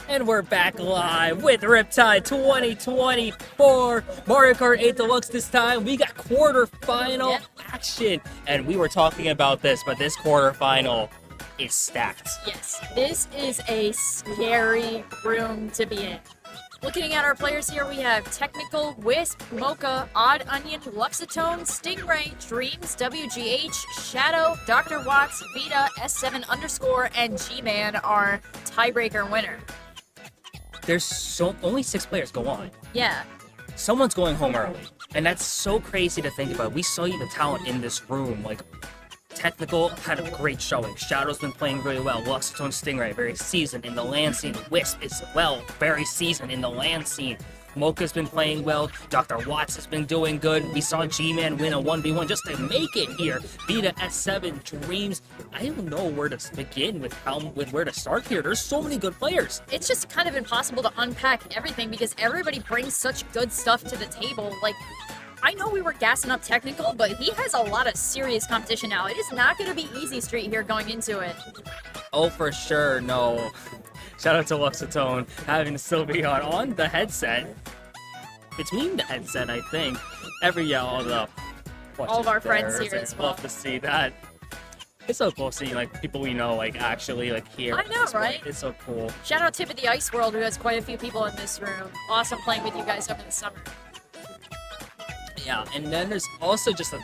And we're back live with Riptide 2024 Mario Kart 8 Deluxe. This time we got quarterfinal action, and we were talking about this, but this quarterfinal is stacked. Yes, this is a scary room to be in. Looking at our players here, we have Technical, Wisp, Mocha, Oddonion, Luxitone, Stingray, DreamsWGH, Shadowww, DrWatts, Vida, S7_, and Gman, our tiebreaker winner. There's only 6 players go on. Yeah. Someone's going home early, and that's so crazy to think about. We saw the talent in this room. Like, Technical had a great showing. Shadow's been playing really well. Luxitone, Stingray, very seasoned in the land scene. Wisp is very seasoned in the land scene. Mocha's been playing well. DrWatts has been doing good. We saw Gman win a 1v1 just to make it here. Vida, S7, Dreams. I don't know where to begin with where to start here. There's so many good players. It's just kind of impossible to unpack everything because everybody brings such good stuff to the table. Like, I know we were gassing up Technical, but he has a lot of serious competition now. It is not going to be easy street here going into it. Oh, for sure, no. Shout out to Luxitone having to still be on the headset. Between the headset, I think. All of our friends here as well. Love to see that. It's so cool seeing people we know actually here. I know, right? It's so cool. Shout out Tip of the Ice World, who has quite a few people in this room. Awesome playing with you guys over the summer. Yeah, and then there's also just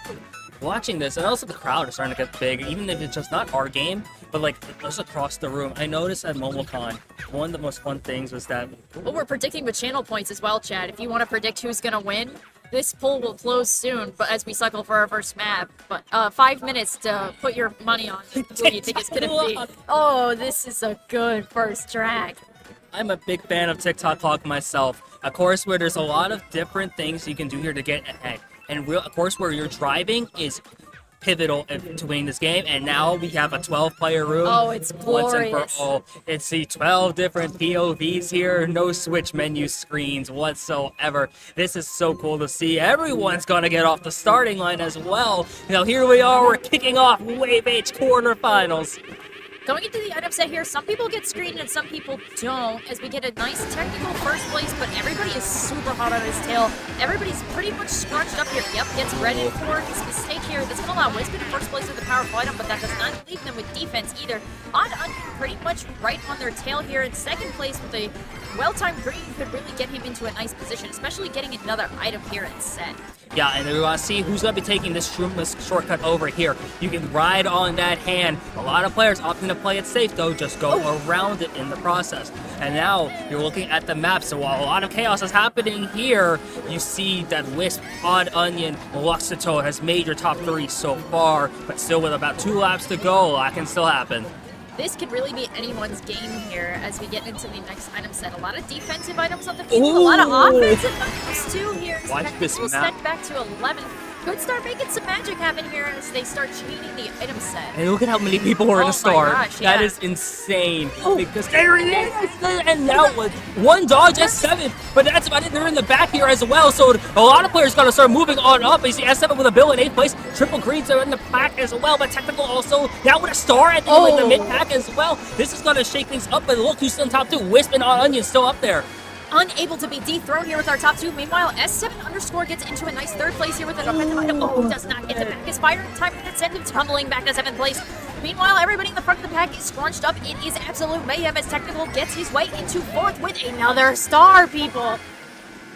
watching this, and also the crowd is starting to get big, even if it's just not our game, but just across the room. I noticed at MomoCon, one of the most fun things was that... Well, we're predicting with channel points as well, Chad. If you want to predict who's going to win, this poll will close soon, but as we cycle for our first map. But 5 minutes to put your money on who you think it's going to be. Oh, this is a good first drag. I'm a big fan of TikTok Clock myself. A course where there's a lot of different things you can do here to get ahead. And a course where you're driving is pivotal to winning this game. And now we have a 12-player room. Oh, it's glorious. Once and for all. It's the 12 different POVs here. No switch menu screens whatsoever. This is so cool to see. Everyone's going to get off the starting line as well. Now here we are. We're kicking off Wave H quarterfinals. Going into the item set here, some people get screened and some people don't, as we get a nice technical first place, but everybody is super hot on his tail. Everybody's pretty much scrunched up here. Yep, gets ready for his mistake here. This will allow Wisp in first place with the powerful item, but that does not leave them with defense either. Oddonion pretty much right on their tail here in second place with a well-timed green could really get him into a nice position, especially getting another item here in set. Yeah, and we want to see who's going to be taking this shroomless shortcut over here. You can ride on that hand. A lot of players opting to play it safe, though, just go around it in the process. And now you're looking at the map, so while a lot of chaos is happening here, you see that Wisp, Oddonion, Luxitone has made your top 3 so far, but still with about 2 laps to go, that can still happen. This could really be anyone's game here as we get into the next item set. A lot of defensive items on the field, a lot of offensive items too here. Watch this map. Set back to 11. Could start making some magic happen here as they start chaining the item set. And look at how many people were in the start. Gosh, yeah. That is insane. Because there it is! And now with one dodge S7, but that's about it. They're in the back here as well, so a lot of players got to start moving on up. You see S7 with a bill in 8th place. Triple Greens are in the pack as well, but Technical also now with a star at the mid pack as well. This is going to shake things up, but look who's still in top 2. Wisp and Oddonion still up there. Unable to be dethroned here with our top 2. Meanwhile, S7_ gets into a nice 3rd place here with an offensive item. Oh, does not get the back. His fire in time that sends him tumbling back to 7th place. Meanwhile, everybody in the front of the pack is scrunched up. It is absolute mayhem as Technical gets his way into 4th with another star, people.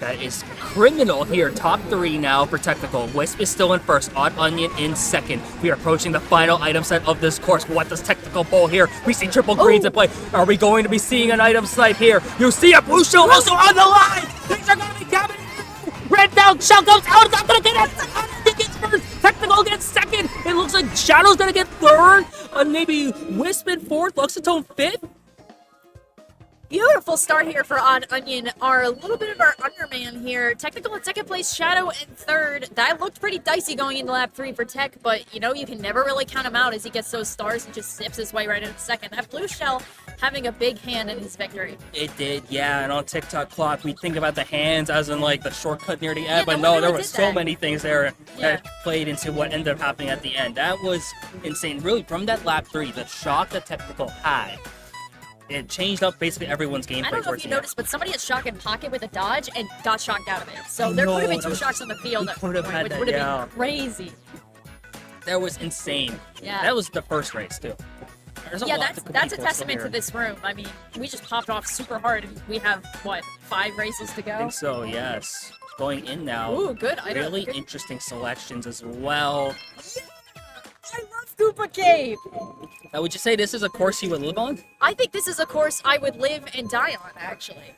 That is criminal here. Top 3 now for Technical. Wisp is still in 1st. Oddonion in 2nd. We are approaching the final item set of this course. What does Technical pull here? We see triple greens in play. Are we going to be seeing an item snipe here? You see a blue shell also on the line. Things are going to be coming. Red down. Shell comes out. It's not going to get it. Oddonion gets 1st. Technical gets 2nd. It looks like Shadow's going to get 3rd. Maybe Wisp in 4th. Luxitone 5th. Beautiful start here for Oddonion, a little bit of our underman here. Technical in 2nd place, Shadow in 3rd. That looked pretty dicey going into lap 3 for Tech, but you can never really count him out as he gets those stars and just zips his way right into 2nd. That blue shell having a big hand in his victory. It did, yeah, and on TikTok Clock, we think about the hands as in the shortcut near the end, but no, there were so many things there that played into what ended up happening at the end. That was insane. Really, from that lap 3, the shock that Technical had it changed up basically everyone's gameplay. I don't know if you noticed, but somebody had shotgun pocket with a dodge and got shocked out of it. So there could have been 2 shots on the field at one point, which would have been crazy. That was insane. Yeah. That was the first race, too. Yeah, that's a testament to this room. I mean, we just popped off super hard, and we have, what, 5 races to go? I think so, yes. Going in now. Ooh, good. Really interesting selections as well. Yeah! I love Koopa Cave! Now, would you say this is a course you would live on? I think this is a course I would live and die on, actually.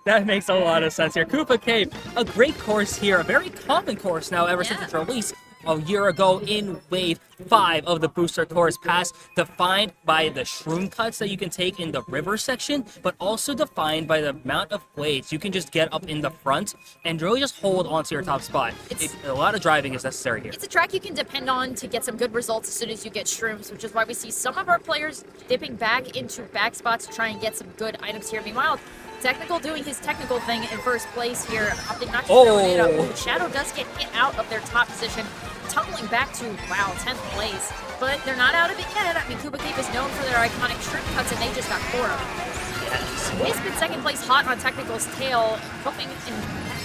That makes a lot of sense here. Koopa Cave, a great course here, a very common course now ever since its release a year ago in Wave 5 of the Booster Course Pass, defined by the shroom cuts that you can take in the river section, but also defined by the amount of blades you can just get up in the front and really just hold onto your top spot. A lot of driving is necessary here. It's a track you can depend on to get some good results as soon as you get shrooms, which is why we see some of our players dipping back into back spots to try and get some good items here. Meanwhile, Technical doing his technical thing in first place here, opting not to throw it out. Shadow does get hit out of their top position, tumbling back to, wow, 10th place. But they're not out of it yet. I mean, Koopa Cave is known for their iconic shrimp cuts, and they just got 4 of them. Yes. Wisp in second place, hot on Technical's tail, hoping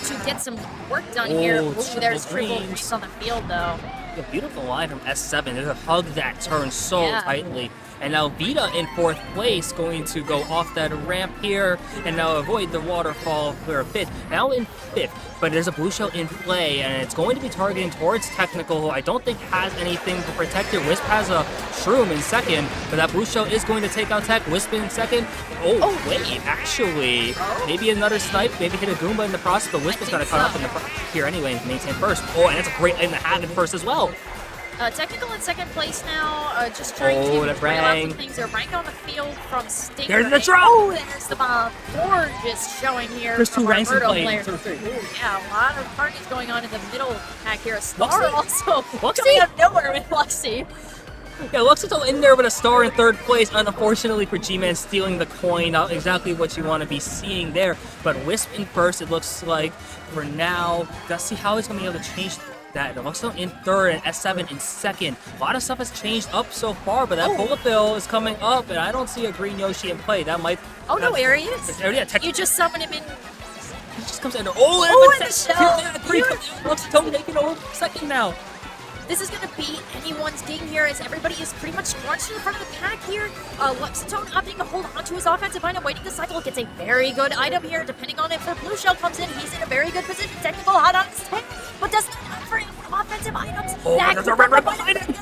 to get some work done here. Ooh, there's Triple Reese on the field, though. A beautiful line from S7. They hug that turn so tightly. And now Vida in 4th place, going to go off that ramp here and now avoid the waterfall for a bit. Now in 5th, but there's a blue shell in play, and it's going to be targeting towards Technical, who I don't think has anything to protect here. Wisp has a shroom in 2nd, but that blue shell is going to take out Tech. Wisp in 2nd. Oh, wait, actually, maybe another snipe, maybe hit a Goomba in the process, but Wisp is going to cut up in the here anyway and maintain 1st. Oh, and it's a great in the hat in 1st as well. Technical in 2nd place now, just trying to trail out some things. They're rank on the field from Stingray. There's the drop! Oh, there's the bomb. Gorgeous showing here. There's 2 ranks in play. Yeah, a lot of parties going on in the middle pack here. A star also Luxie? coming out of nowhere with Luxie. Yeah, Luxitone in there with a star in 3rd place. Unfortunately for G-Man, stealing the coin. Not exactly what you want to be seeing there. But Wisp in 1st, it looks like, for now. Let's see how he's going to be able to change that. Luxitone in 3rd and S7 in 2nd. A lot of stuff has changed up so far, but that bullet bill is coming up, and I don't see a green Yoshi in play. That might... Oh, no, here he is. Yeah, you just summon him in... He just comes in. Oh, and the shell. Luxitone taking over 2nd now. This is going to be anyone's game here, as everybody is pretty much scrunched in front of the pack here. Luxitone opting to hold onto his offensive item, waiting to cycle. Gets a very good item here, depending on if the blue shell comes in. He's in a very good position. Technical hot on his tail, but doesn't have for offensive items. There's a red behind it.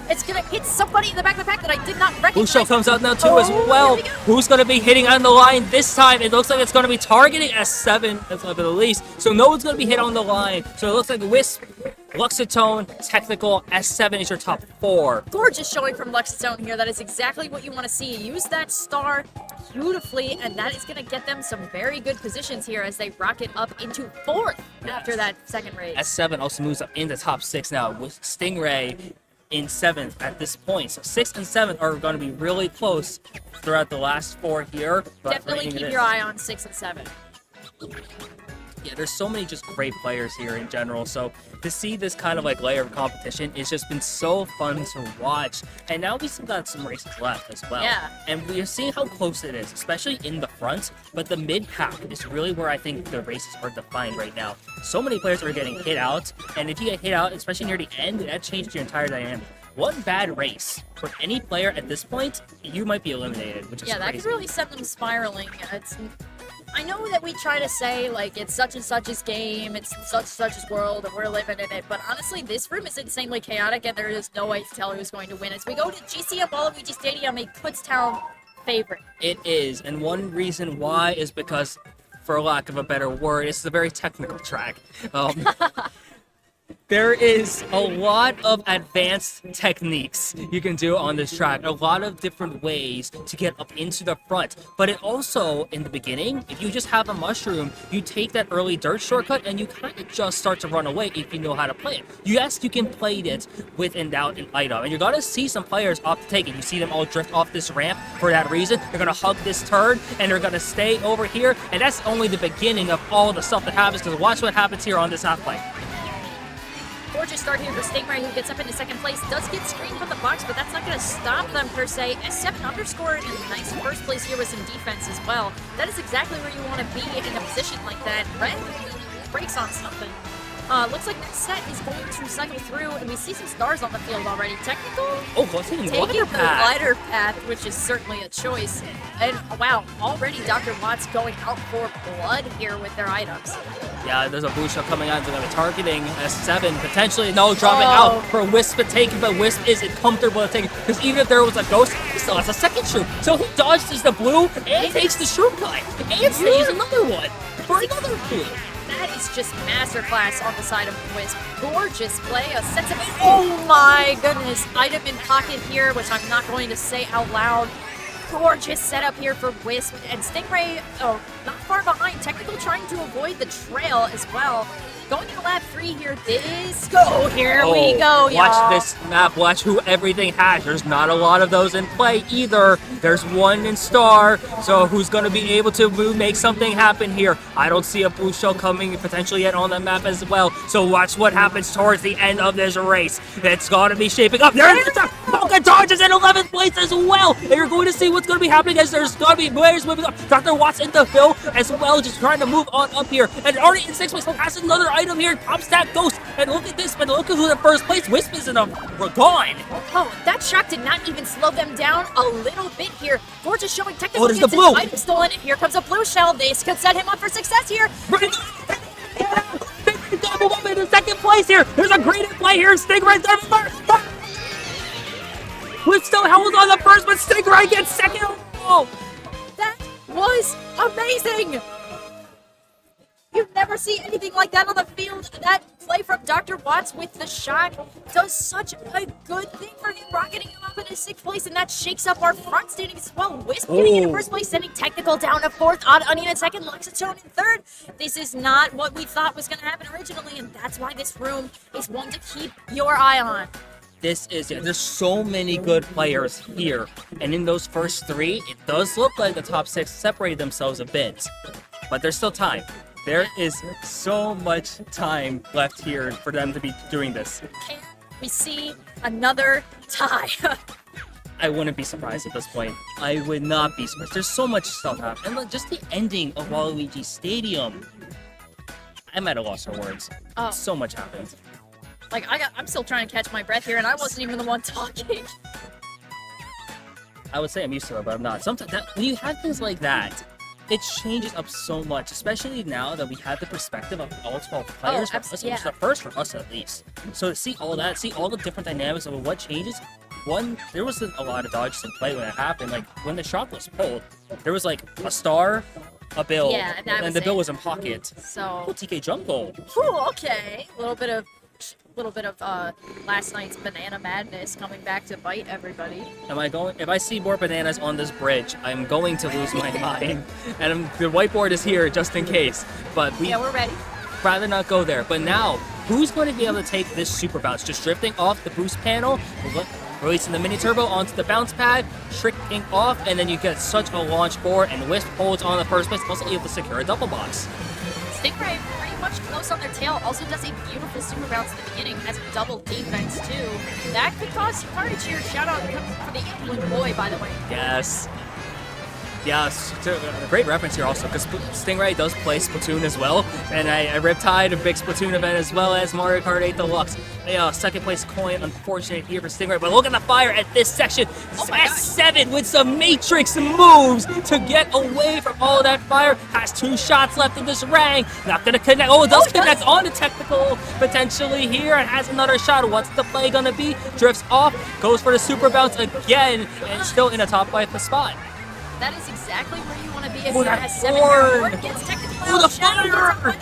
It's going to hit somebody in the back of the pack that I did not recognize. Blue shell comes out now too as well. Who's going to be hitting on the line this time? It looks like it's going to be targeting S7 at the least. So no one's going to be hit on the line. So it looks like Wisp, Luxitone, Technical, S7 is your top 4. Gorgeous showing from Luxitone here. That is exactly what you want to see. Use that star beautifully, and that is going to get them some very good positions here as they rocket up into 4th after that 2nd race. S7 also moves up in the top 6 now with Stingray in 7th at this point. So 6th and 7th are going to be really close throughout the last 4 here. Definitely keep your eye on 6 and 7. Yeah, there's so many just great players here in general, so to see this kind of like layer of competition, it's just been so fun to watch. And now we still got some races left as well. Yeah. And we're seeing how close it is, especially in the front, but the mid-pack is really where I think the races are defined right now. So many players are getting hit out, and if you get hit out, especially near the end, that changes your entire dynamic. One bad race for any player at this point, you might be eliminated, which is crazy. That could really send them spiraling. I know that we try to say, like, it's such and such's game, it's such and such's world, and we're living in it, but honestly, this room is insanely chaotic, and there is no way to tell who's going to win. As we go to GCM Waluigi Stadium, a Kutztown favorite. It is, and one reason why is because, for lack of a better word, it's a very technical track. There is a lot of advanced techniques you can do on this track, a lot of different ways to get up into the front, but it also, in the beginning, if you just have a mushroom, you take that early dirt shortcut and you kind of just start to run away if you know how to play it. Yes, you can play it without an item, and you're going to see some players opt to take it. You see them all drift off this ramp for that reason. They're going to hug this turn, and they're going to stay over here, and that's only the beginning of all the stuff that happens, because watch what happens here on this half pipe. Gorgeous start here for Stingray, who gets up into second place. Does get screened from the box, but that's not going to stop them per se. S7 underscore in nice first place here with some defense as well. That is exactly where you want to be in a position like that. Red breaks on something. Looks like next set is going to cycle through, and we see some stars on the field already. Technical? Oh, what's taking Taking the path? glider path, which is certainly a choice. And wow, already DrWatts going out for blood here with their items. Yeah, there's a boost shot coming out. They're going to be targeting S7, potentially. No, dropping out for Wisp to take it, but Wisp isn't comfortable to take it, because even if there was a ghost, he still has a second shroom. So he dodges the blue and takes the shroom guy, and saves another one for another blue. That is just masterclass on the side of Wisp. Gorgeous play, a sentiment. Oh my goodness. Item in pocket here, which I'm not going to say out loud. Gorgeous setup here for Wisp. And Stingray, oh, not far behind. Technical trying to avoid the trail as well. Going into lap 3 here. Here we go, y'all. Watch this map. Watch who everything has. There's not a lot of those in play either. There's one in star. So who's going to be able to make something happen here? I don't see a blue shell coming potentially yet on that map as well. So watch what happens towards the end of this race. It's going to be shaping up. There it is. Mocha dodges in 11th place as well. And you're going to see what's going to be happening as there's going to be players moving up. DrWatts in the fill as well, just trying to move on up here. And already in 6th place, has another item here. Pops that ghost. And look at this, but look at who's in first place. Wisp is in a gone. Oh, that shock did not even slow them down a little bit here. Gorgeous showing technical. Oh, there's the blue. Item stolen. And here comes a blue shell. This could set him up for success here. Double up in second place here. There's a great play here. Stingray there first. Wisp still held on the first, but Stingray gets second. Oh, that was amazing. You never see anything like that on the field. That play from DrWatts with the shock does such a good thing for him, rocketing him up into 6th place, and that shakes up our front standing as well. Wisp getting into first place, sending Technical down to 4th, Oddonion in 2nd, Luxitone in 3rd. This is not what we thought was going to happen originally, and that's why this room is one to keep your eye on. There's so many good players here, and in those first 3, it does look like the top 6 separated themselves a bit, but there's still time. There is so much time left here for them to be doing this. Can we see another tie? I wouldn't be surprised at this point. I would not be surprised. There's so much stuff happening. And just the ending of Waluigi Stadium. I'm at a loss for words. So much happened. Like, I'm still trying to catch my breath here, and I wasn't even the one talking. I would say I'm used to it, but I'm not. Sometimes when you have things like that, it changes up so much, especially now that we have the perspective of all 12 players. Which is the first for us, at least. So to see all that, see all the different dynamics of what changes. One, there wasn't a lot of dodges in play when it happened. Like, when the shot was pulled, there was like a star, a bill, and the bill was in pocket. So, TK jungle. Whew, okay. A little bit of last night's banana madness coming back to bite everybody. If I see more bananas on this bridge, I'm going to lose my mind. And the whiteboard is here just in case. But we're ready. Rather not go there. But now, who's going to be able to take this super bounce? Just drifting off the boost panel, releasing the mini turbo onto the bounce pad, tricking off, and then you get such a launch forward, and Wisp holds on the first place, also able to secure a double box. Stingray pretty much close on their tail, also does a beautiful super bounce at the beginning, has double defense too. That could cause some carnage here. Shout out for the England boy, by the way. Yes. Yes, a great reference here also, because Stingray does play Splatoon as well, and a Riptide, a big Splatoon event, as well as Mario Kart 8 Deluxe. Second place coin, unfortunate here for Stingray, but look at the fire at this section. S7 with some Matrix moves to get away from all of that fire. Has 2 shots left in this rang. Not going to connect. Oh, it does connect on the technical potentially here, and has another shot. What's the play going to be? Drifts off, goes for the super bounce again, and still in a top 5 spot. That is exactly where you want to be if you have 7 here. Gets technical the fire!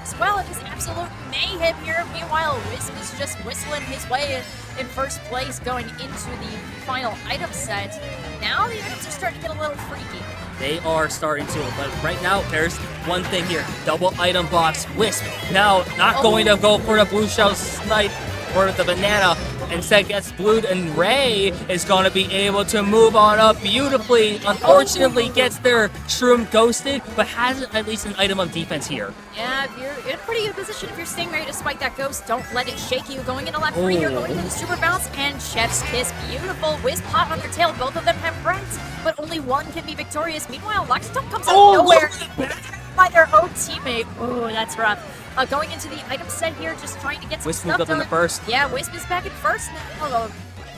As well, it is absolute mayhem here. Meanwhile, Wisp is just whistling his way in first place going into the final item set. Now the items are starting to get a little freaky. They are starting to, but right now there's one thing here. Double item box. Wisp now not going to go for the blue shell snipe or the banana. Instead gets blued, and Ray is going to be able to move on up beautifully. Unfortunately, gets their shroom ghosted, but has at least an item of defense here. Yeah, if you're in a pretty good position if you're Stingray despite that ghost. Don't let it shake you. Going into lap 3 here, going into the super bounce, and Chef's Kiss. Beautiful. Wisp hot on their tail. Both of them have friends, but only one can be victorious. Meanwhile, Luxitone comes out of nowhere by their own teammate. Oh, that's rough. Going into the item set here, just trying to get some Wisp stuff moved up in done. the first. Yeah, Wisp is back in first now.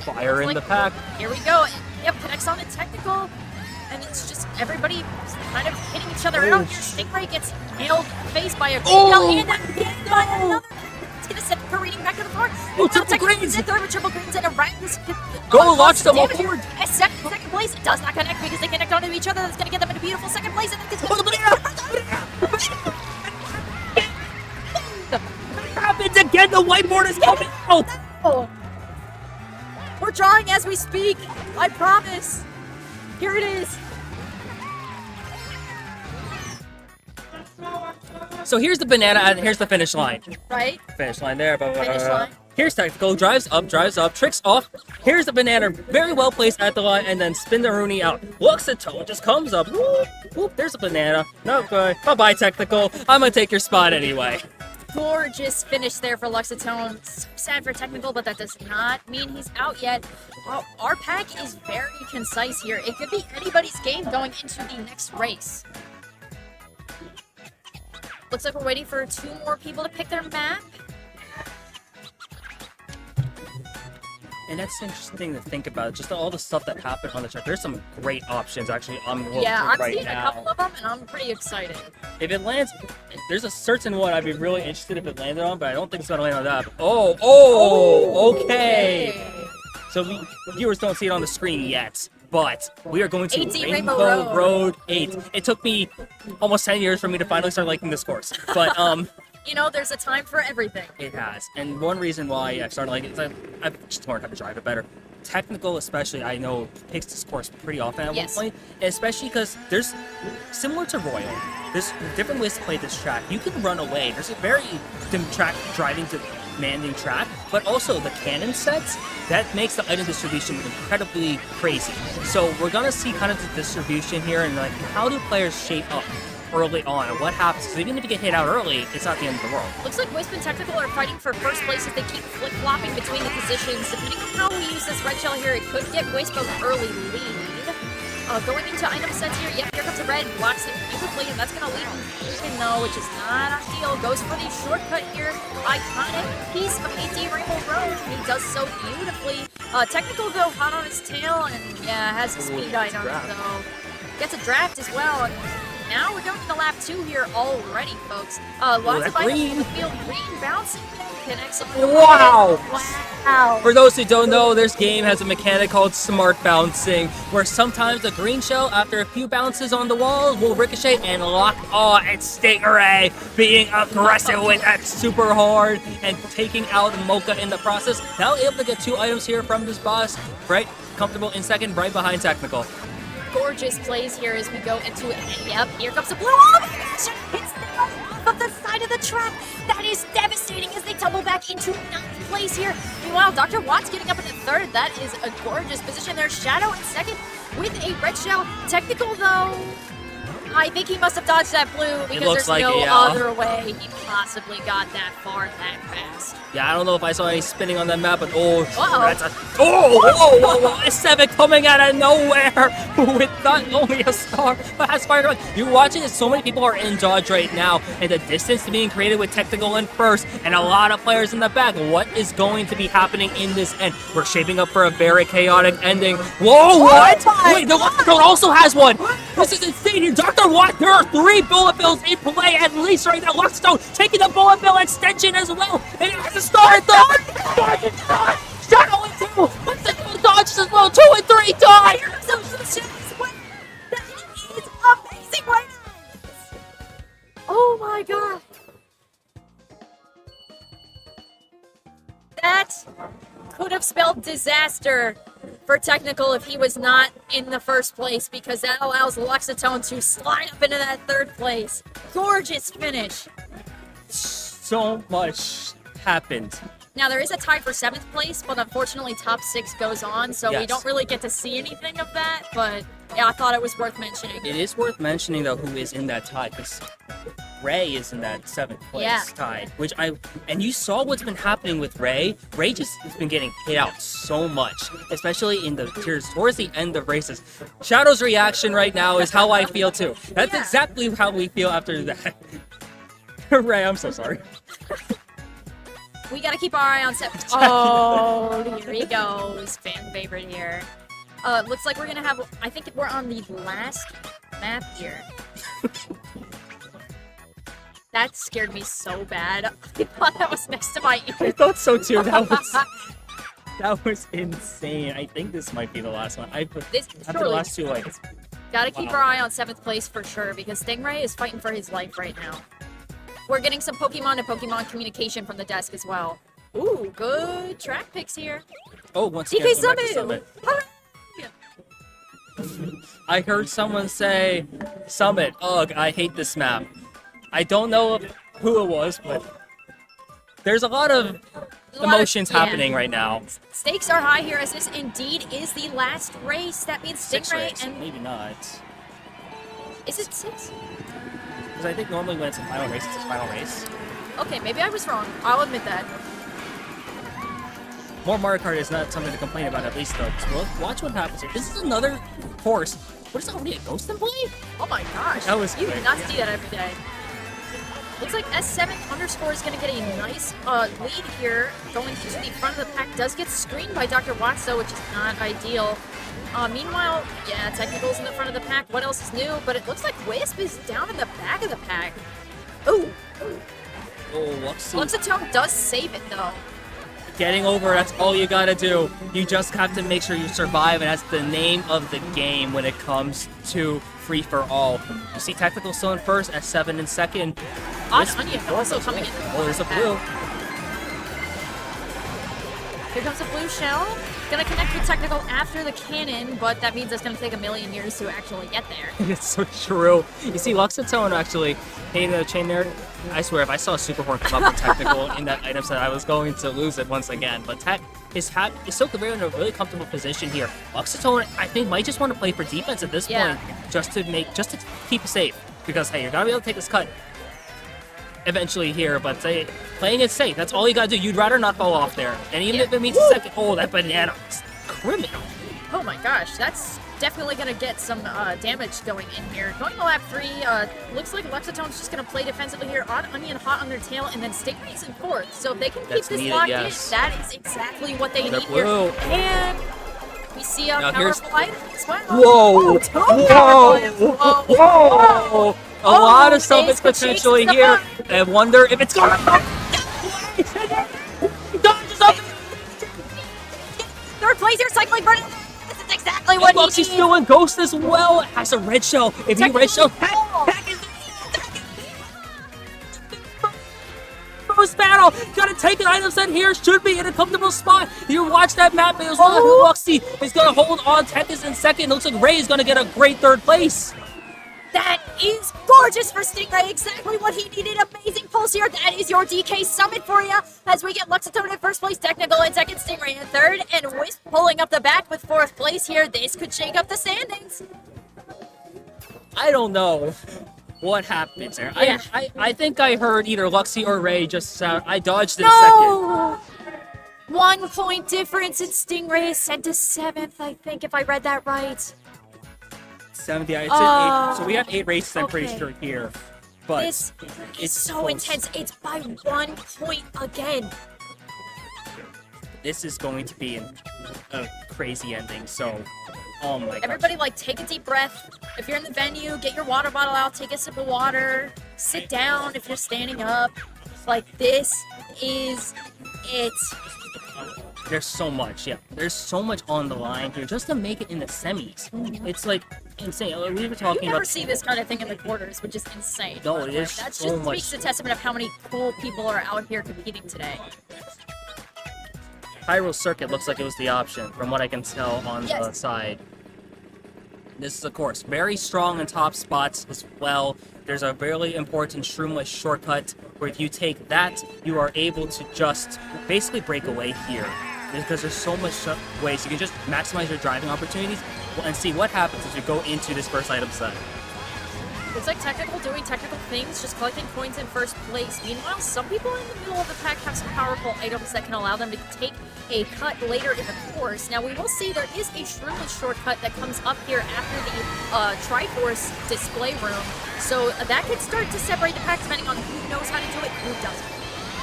Fire in the pack. Here we go. Yep, connects on the technical. And it's just everybody kind of hitting each other out here. Stingray gets nailed face by a green belt, and then hit by another. It's going to send Careening back to the floor. Triple greens! In third with triple greens and a right. Go, launch them all forward. Second place, it does not connect because they connect onto each other. That's going to get them in a beautiful second place. And it's happens again. The whiteboard is coming out. Oh. We're drawing as we speak. I promise. Here it is. So here's the banana, and here's the finish line. Right? Finish line there. Finish line. Here's Technical, drives up, tricks off. Here's the banana, very well placed at the line, and then spin the Rooney out. Luxitone just comes up. Whoop, whoop, there's a banana. No good. Bye-bye, Technical. I'm gonna take your spot anyway. Gorgeous finish there for Luxitone. So sad for Technical, but that does not mean he's out yet. Well, our pack is very concise here. It could be anybody's game going into the next race. Looks like we're waiting for 2 more people to pick their map. And that's interesting to think about, just all the stuff that happened on the track. There's some great options, actually, on the I'm right seeing now. a couple of them, and I'm pretty excited. If it lands, there's a certain one I'd be really interested if it landed on, but I don't think it's going to land on that. Oh, okay. So viewers don't see it on the screen yet, but we are going to 18 Rainbow Road 8. It took me almost 10 years for me to finally start liking this course, but you know, there's a time for everything. it has. And one reason why I started liking it is I've just learned how to drive it better. Technical, especially, I know picks this course pretty often at one point, especially because there's, similar to Royal, there's different ways to play this track. You can run away. There's a very demanding track, but also the cannon sets, that makes the item distribution incredibly crazy. So we're gonna see kind of the distribution here and like how do players shape up early on and what happens. So even if you get hit out early, it's not the end of the world. Looks like Wisp and Technical are fighting for first place as they keep flip-flopping between the positions. Depending on how we use this red shell here, it could get Wisp an early lead. Going into item sets here, yep, here comes a red, blocks it beautifully, and that's going to lead him even though, which is not ideal. Goes for the shortcut here, iconic piece of AD Rainbow Road. He does so beautifully. Technical go hot on his tail, and yeah, has a speed item, so gets a draft as well. And now we're going to lap 2 here already, folks. Lots of items in the field. Green bouncing connects on the Wow! Wow! For those who don't know, this game has a mechanic called smart bouncing, where sometimes a green shell, after a few bounces on the wall, will ricochet and lock. Oh, it's Stingray being aggressive with that super hard and taking out Mocha in the process. Now able to get 2 items here from this boss, right? Comfortable in second, right behind Technical. Gorgeous plays here as we go into it. Yep, here comes the blue. Oh my gosh! It hits them off of the side of the track. That is devastating as they tumble back into 9th place here. Meanwhile, DrWatts getting up into 3rd. That is a gorgeous position there. Shadow in 2nd with a red shell. Technical though, I think he must have dodged that blue because there's like no it, other way he possibly got that far that fast. Yeah, I don't know if I saw any spinning on that map, but oh, that's a a 7 coming out of nowhere with not only a star, but has fire. You're watching as so many people are in dodge right now, and the distance being created with Technical in first, and a lot of players in the back. What is going to be happening in this end? We're shaping up for a very chaotic ending. Whoa, what? Wait, the Luxitone also has one. This is insane here. DrWatts, there are 3 bullet bills in play at least right now. Luxitone taking the bullet bill extension as well, and it has a star at the Shadow and 2, Luxitone dodges as well. 2 and 3 die. That is amazing right now. Oh my god. That could have spelled disaster for Technical if he was not in the first place, because that allows Luxitone to slide up into that 3rd place. Gorgeous finish. So much happened Now, there is a tie for 7th place, but unfortunately top 6 goes on, so we Yes. don't really get to see anything of that, but yeah, I thought it was worth mentioning. It is worth mentioning, though, who is in that tie, because Ray is in that 7th place tie, and you saw what's been happening with Ray. Ray just has been getting hit out so much, especially in the tiers towards the end of races. Shadow's reaction right now is how I feel too. That's exactly how we feel after that. Ray, I'm so sorry. We gotta keep our eye on 7th. Oh, here he goes. Fan favorite here. Looks like we're gonna have, I think we're on the last map here. That scared me so bad. I thought that was next to my ear. I thought so too. That was insane. I think this might be the last one. After the last 2 lights. Gotta keep our eye on 7th place for sure, because Stingray is fighting for his life right now. We're getting some Pokemon and Pokemon communication from the desk as well. Ooh, good track picks here. Oh, once DK again, Summit. I heard someone say, Summit, ugh, I hate this map. I don't know who it was, but there's a lot of emotions happening right now. Stakes are high here, as this indeed is the last race. That means Stingray and... Maybe not. Is it 6? Because I think normally when it's a final race, it's a final race. Okay, maybe I was wrong. I'll admit that. More Mario Kart is not something to complain about, at least, though. So watch what happens here. This is another course. What is that, already a ghost in play? Oh my gosh. That was You quick, do not see that every day. Looks like S7_ is going to get a nice lead here. Going to the front of the pack. Does get screened by DrWatts, though, which is not ideal. Meanwhile, yeah, Technical's in the front of the pack. What else is new? But it looks like Wisp is down in the back of the pack. Ooh. Oh, Luxitone does save it, though. Getting over, that's all you gotta do. You just have to make sure you survive, and that's the name of the game when it comes to free-for-all. You see Technical still in first, S7 in second. Oddonion also coming in. Oh, there's a blue. Here comes a blue shell. Gonna connect with Technical after the cannon, but that means it's gonna take a million years to actually get there. It's so true. You see Luxitone actually hitting the chain there. I swear, if I saw a Super Horn come up with Technical in that item set, I was going to lose it once again. But Tech is still in a really comfortable position here. Luxitone, I think, might just want to play for defense at this point, just to keep it safe. Because hey, you're gonna be able to take this cut eventually here, but playing it safe, that's all you gotta do. You'd rather not fall off there. And even if it means a second, oh, that banana is criminal. Oh my gosh, that's definitely gonna get some damage going in here. Going to lap 3, looks like Luxitone's just gonna play defensively here. Oddonion hot on their tail, and then Stingray's in 4th. So if they can keep this locked in, that is exactly what they need here. And we see a powerful item as well. Whoa! Whoa! A lot of stuff is potentially here. I wonder if it's gonna. Third place here, cycling for this is exactly what he needs. He's still in Ghost as well. Has a red shell. If he red shell, first battle. Gotta take an item set here. Should be in a comfortable spot. You watch that map. It was Luxie is gonna hold on. Tech is in second. Looks like Ray is gonna get a great 3rd place. That is gorgeous for Stingray. Exactly what he needed. Amazing pulse here. That is your DK Summit for you. As we get Luxitone in 1st place, Technical in 2nd, Stingray in 3rd, and Wisp pulling up the back with 4th place here. This could shake up the standings. I don't know what happens there. Yeah. I think I heard either Luxie or Ray just sound. I dodged in No! 1 point difference, and Stingray is sent to 7th, I think, if I read that right. 7th, yeah, it's 8. So we have 8 races, I'm pretty sure, here. But this is so intense. It's by 1 point again. This is going to be a crazy ending, so oh my god. Everybody, like, take a deep breath. If you're in the venue, get your water bottle out, take a sip of water, sit down if you're standing up. Like, this is it. There's so much, yeah. There's so much on the line here just to make it in the semis. It's like insane. We were talking You never about. see this kind of thing in the quarters, which is insane. No, it is That so just much. speaks a testament of how many cool people are out here competing today. Hyrule Circuit looks like it was the option, from what I can tell on the side. This is, of course, very strong in top spots as well. There's a really important shroomless shortcut where if you take that, you are able to just basically break away here. Because there's so much ways you can just maximize your driving opportunities and see what happens as you go into this first item set. Looks like Technical doing technical things, just collecting coins in first place. Meanwhile, some people in the middle of the pack have some powerful items that can allow them to take a cut later in the course. Now, we will see there is a shroomless shortcut that comes up here after the Triforce display room. So that could start to separate the pack depending on who knows how to do it and who doesn't.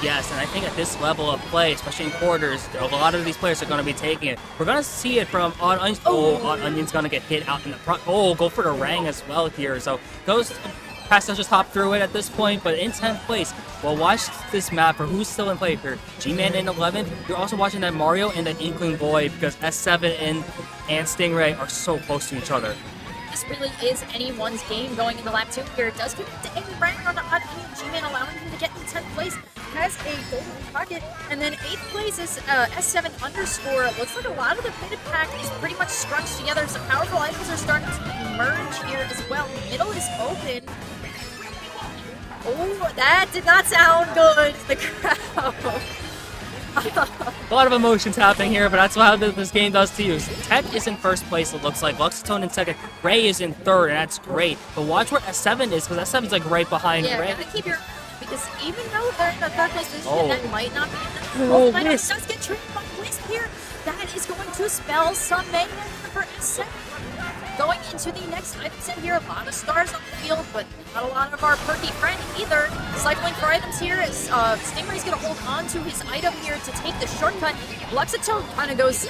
Yes, and I think at this level of play, especially in quarters, a lot of these players are going to be taking it. We're going to see it from Oddonion. Oh, Oddonion's going to get hit out in the front. Oh, go for the Rang as well here. So goes past us, just hop through it at this point, but in 10th place. Well, watch this map for who's still in play here. G-Man in 11th. You're also watching that Mario and that Inkling Boy because S7 and Stingray are so close to each other. This really is anyone's game going into lap 2 here. It does get a rank on the Oddonion. G-Man allowing him to get in 10th place. Has a golden pocket, and then 8th place is S7 underscore. It looks like a lot of the pitted pack is pretty much scrunched together. Some powerful items are starting to emerge here as well. Middle is open. Oh, that did not sound good. The crowd. A lot of emotions happening here, but that's how this game does to you. Tech is in first place, it looks like. Luxitone in second. Ray is in third, and that's great. But watch where S7 is, because S7 is like right behind Ray. Yeah, keep your... Because even though they're in the third place position, that might not be enough. Oh, Wisp does get tripped by Wisp here. That is going to spell some mayhem for S7. Going into the next item set here, a lot of stars on the field, but not a lot of our perky friend either. Cycling for items here is Stingray's going to hold on to his item here to take the shortcut. Luxitone kind of goes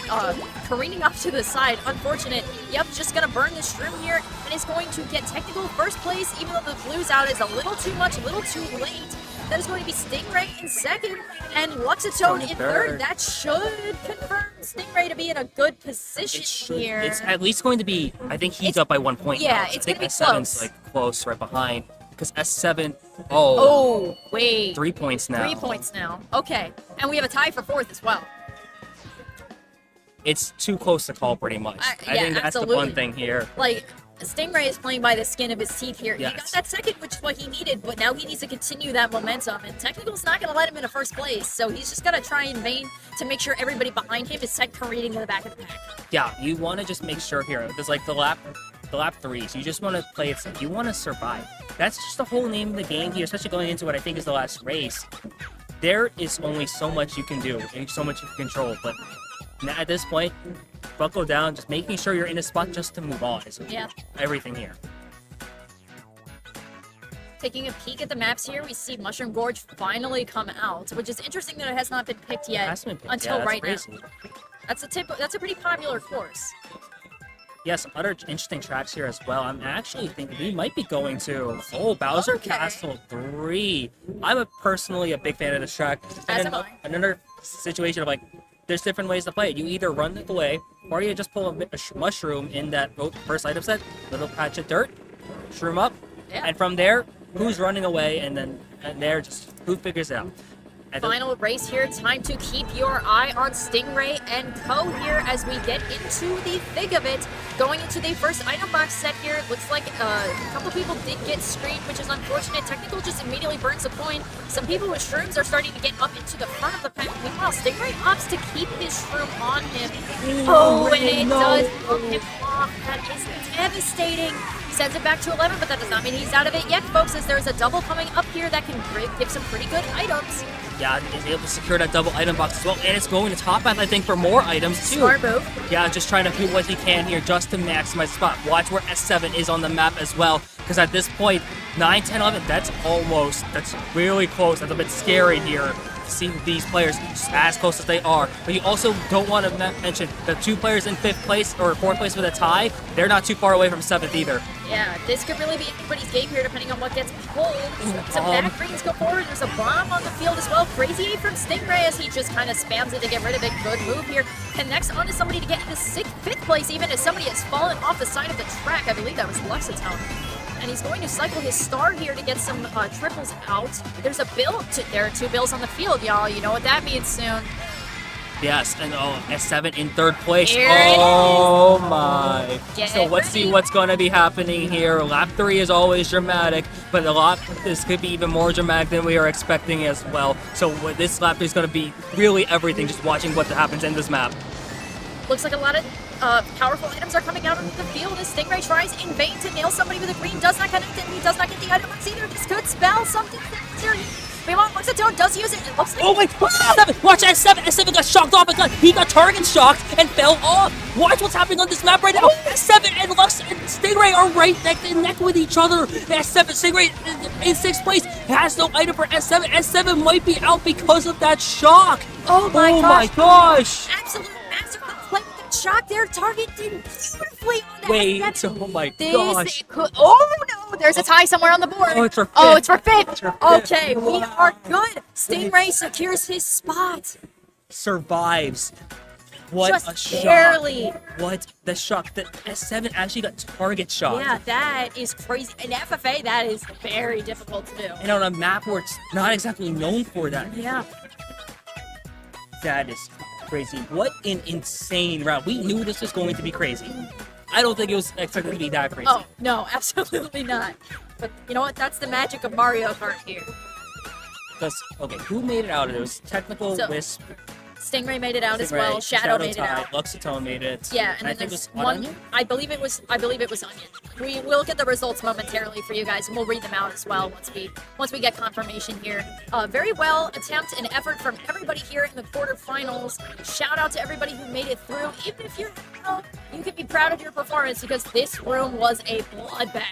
careening off to the side. Unfortunate. Yep, just going to burn this shroom here and is going to get technical first place, even though the blues out is a little too much, a little too late. That is going to be Stingray in second and Luxitone in third. That should confirm Stingray to be in a good position here. It's at least going to be, I think he's up by 1 point. Yeah, now. it's going to be S7's close. Like close right behind. Because S7, wait. 3 points now. 3 points now. Okay. And we have a tie for fourth as well. It's too close to call pretty much. I think that's absolutely. the fun thing here. Like, Stingray is playing by the skin of his teeth here. Yes. He got that second, which is what he needed, but now he needs to continue that momentum. And Technical's not going to let him into first place, so he's just got to try in vain to make sure everybody behind him is careening in the back of the pack. Yeah, you want to just make sure here. There's like the lap threes. You just want to play it safe. You want to survive. That's just the whole name of the game here, especially going into what I think is the last race. There is only so much you can do and so much you can control, but at this point, buckle down, just making sure you're in a spot just to move on is everything here. Taking a peek at the maps here, we see Mushroom Gorge finally come out, which is interesting that it has not been picked yet until right now. That's a pretty popular course. Yes, other interesting tracks here as well. I'm actually thinking we might be going to Bowser Castle 3. I'm personally a big fan of this track. As am I. Another situation of like, there's different ways to play it. You either run it away, or you just pull a mushroom in that first item set, little patch of dirt, shroom up, and from there, who's running away, and there, just who figures it out. Final race here. Time to keep your eye on Stingray and Co. here as we get into the thick of it. Going into the first item box set here, it looks like a couple people did get screened, which is unfortunate. Technical just immediately burns a coin. Some people with shrooms are starting to get up into the front of the pack. Meanwhile, Stingray opts to keep his shroom on him. And it does pull him off. That is devastating. Sends it back to 11, but that does not mean he's out of it yet, folks, as there's a double coming up here that can give some pretty good items. Yeah, is able to secure that double item box as well, and it's going to top path, I think, for more items, too. Smart move. Yeah, just trying to do what he can here just to maximize spot. Watch where S7 is on the map as well, because at this point, 9, 10, 11, that's really close. That's a bit scary here to see these players as close as they are. But you also don't want to mention the 2 players in 5th place or 4th place with a tie. They're not too far away from 7th either. Yeah, this could really be anybody's game here, depending on what gets pulled. Some back rings go forward. There's a bomb on the field as well. Crazy A from Stingray as he just kind of spams it to get rid of it. Good move here. Connects onto somebody to get into 5th place, even as somebody has fallen off the side of the track. I believe that was Luxitone. And he's going to cycle his star here to get some triples out. There's a bill. There are 2 bills on the field, y'all. You know what that means soon. Yes, and S7 in third place. Here it Oh my. Get So let's see ready. what's going to be happening here. Lap 3 is always dramatic, but this could be even more dramatic than we are expecting as well. So this lap is going to be really everything, just watching what happens in this map. Looks like a lot of powerful items are coming out onto the field as Stingray tries in vain to nail somebody with a green. Does not connect him. He does not get the item either. This could spell something serious. Meanwhile, Luxitone does use it. It looks like Oh my God! S7! Watch S7! S7 got shocked off again. He got target shocked and fell off. Watch what's happening on this map right now. S7 and Lux and Stingray are right neck and neck with each other. S7, Stingray in 6th place has no item for S7. S7 might be out because of that shock. Oh my gosh! absolute masterclass play with that shock there. Target did beautifully on that. Wait, S7. oh my This gosh. could, oh no, there's a tie somewhere on the board. Oh, it's for Oh, fifth. it's for fifth. It's for fifth. Okay, we are good. Stingray secures his spot. Survives. What Just a shock. barely. What the shock. The S7 actually got target shot. Yeah, that is crazy. In FFA, that is very difficult to do. And on a map where it's not exactly known for that. Yeah. That is crazy. What an insane round. We knew this was going to be crazy. I don't think it was expected to be that crazy. Oh, no, absolutely not. But you know what? That's the magic of Mario Kart here. Because, okay, who made it out of it? It was Technical, So, Wisp, Stingray made it out as Stingray, well. Shadow made it Tide, out. Luxitone made it. Yeah, and I then think it there's was one. Oddonion? I believe it was Onion. We will get the results momentarily for you guys, and we'll read them out as well once we get confirmation here. Very well attempt and effort from everybody here in the quarterfinals. Shout out to everybody who made it through. Even if you're, you can be proud of your performance because this room was a bloodbath.